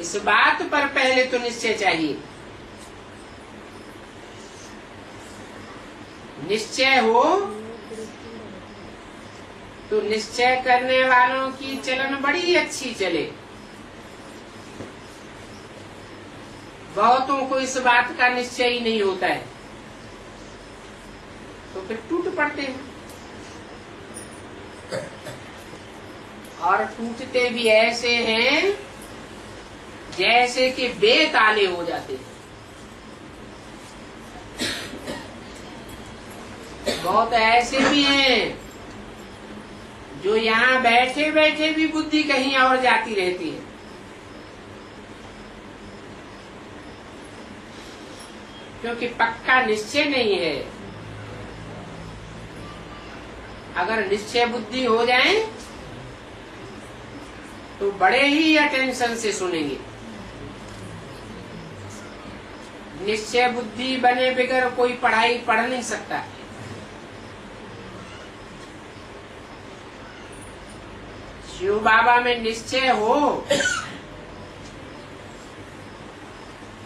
इस बात पर पहले तो निश्चय चाहिए। निश्चय हो तो निश्चय करने वालों की चलन बड़ी अच्छी चले। बहुतों को इस बात का निश्चय ही नहीं होता है, तो फिर टूट पड़ते हैं। और टूटते भी ऐसे हैं जैसे कि बेताले हो जाते हैं। बहुत ऐसे भी हैं जो यहाँ बैठे बैठे भी बुद्धि कहीं और जाती रहती है। क्योंकि पक्का निश्चय नहीं है। अगर निश्चय बुद्धि हो जाए तो बड़े ही अटेंशन से सुनेंगे। निश्चय बुद्धि बने बगैर कोई पढ़ाई पढ़ नहीं सकता। शिव बाबा में निश्चय हो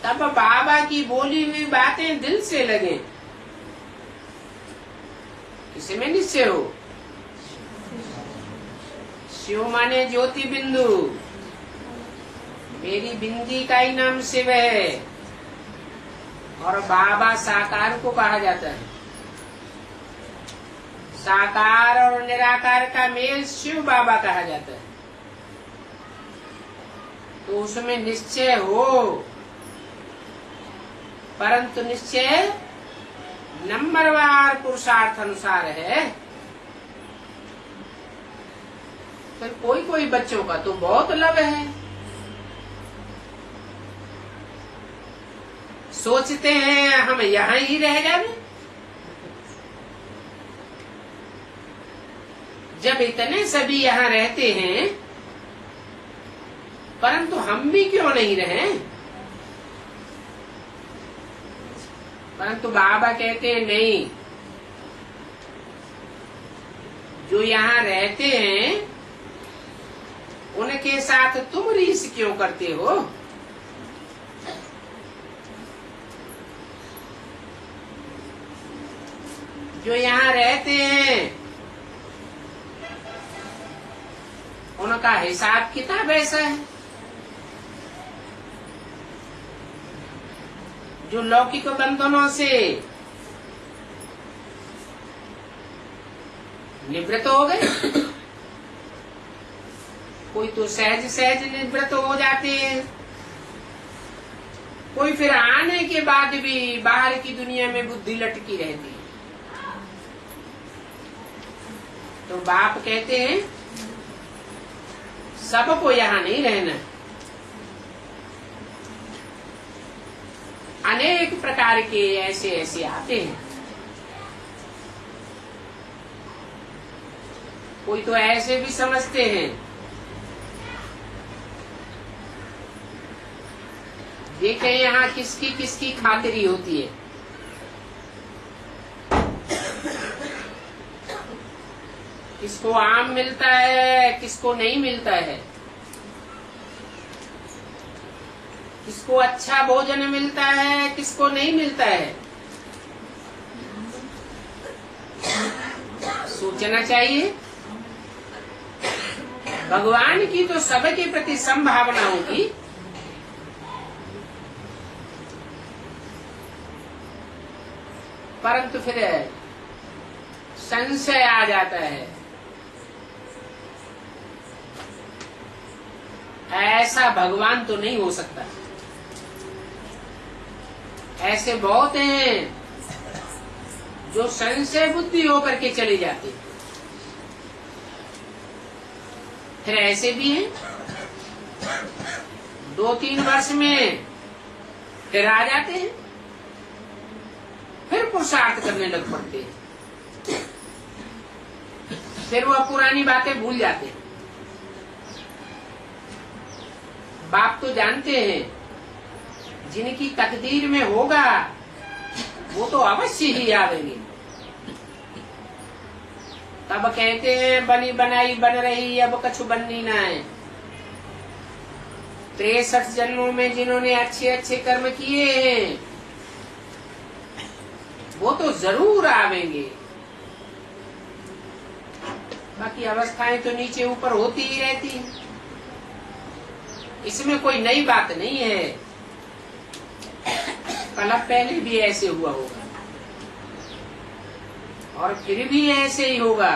तब बाबा की बोली हुई बातें दिल से लगे। इसमें निश्चय हो। शिव माने ज्योति बिंदु, मेरी बिंदी का ही नाम शिव है। और बाबा साकार को कहा जाता है। साकार और निराकार का मेल शिव बाबा कहा जाता है। तो उसमें निश्चय हो, परंतु निश्चय नंबरवार पुरुषार्थ अनुसार है। फिर कोई कोई बच्चों का तो बहुत लव है, सोचते हैं हम यहाँ ही रह जाए। जब इतने सभी यहाँ रहते हैं, परंतु हम भी क्यों नहीं रहे। परंतु बाबा कहते हैं नहीं, जो यहाँ रहते हैं उनके साथ तुम रीस क्यों करते हो। जो यहाँ रहते हैं उनका हिसाब किताब ऐसा है। जो लौकिक बंधनों से निवृत्त हो गए, कोई तो सहज सहज निवृत्त हो जाते हैं, कोई फिर आने के बाद भी बाहर की दुनिया में बुद्धि लटकी रहती है। तो बाप कहते हैं सबको यहाँ नहीं रहना। अनेक प्रकार के ऐसे ऐसे आते हैं। कोई तो ऐसे भी समझते हैं, देखें यहाँ किसकी किसकी खातिरी होती है। किसको आम मिलता है, किसको नहीं मिलता है, किसको अच्छा भोजन मिलता है, किसको नहीं मिलता है। सोचना चाहिए। भगवान की तो सबके प्रति संभावना होगी, परंतु फिर संशय आ जाता है। ऐसा भगवान तो नहीं हो सकता। ऐसे बहुत हैं जो संशय बुद्धि होकर के चले जाते हैं। फिर ऐसे भी हैं 2-3 वर्ष में फिर आ जाते हैं, फिर पुरुषार्थ करने लग पड़ते हैं। फिर वह पुरानी बातें भूल जाते हैं। बाप तो जानते हैं जिनकी तकदीर में होगा वो तो अवश्य ही आवेंगे। तब कहते हैं बनी बनाई बन रही, अब कछु बननी ना है। 63 जन्मों में जिन्होंने अच्छे अच्छे कर्म किए हैं वो तो जरूर आवेंगे। बाकी अवस्थाएं तो नीचे ऊपर होती ही रहती हैं, इसमें कोई नई बात नहीं है। कल पहले भी ऐसे हुआ होगा और फिर भी ऐसे ही होगा।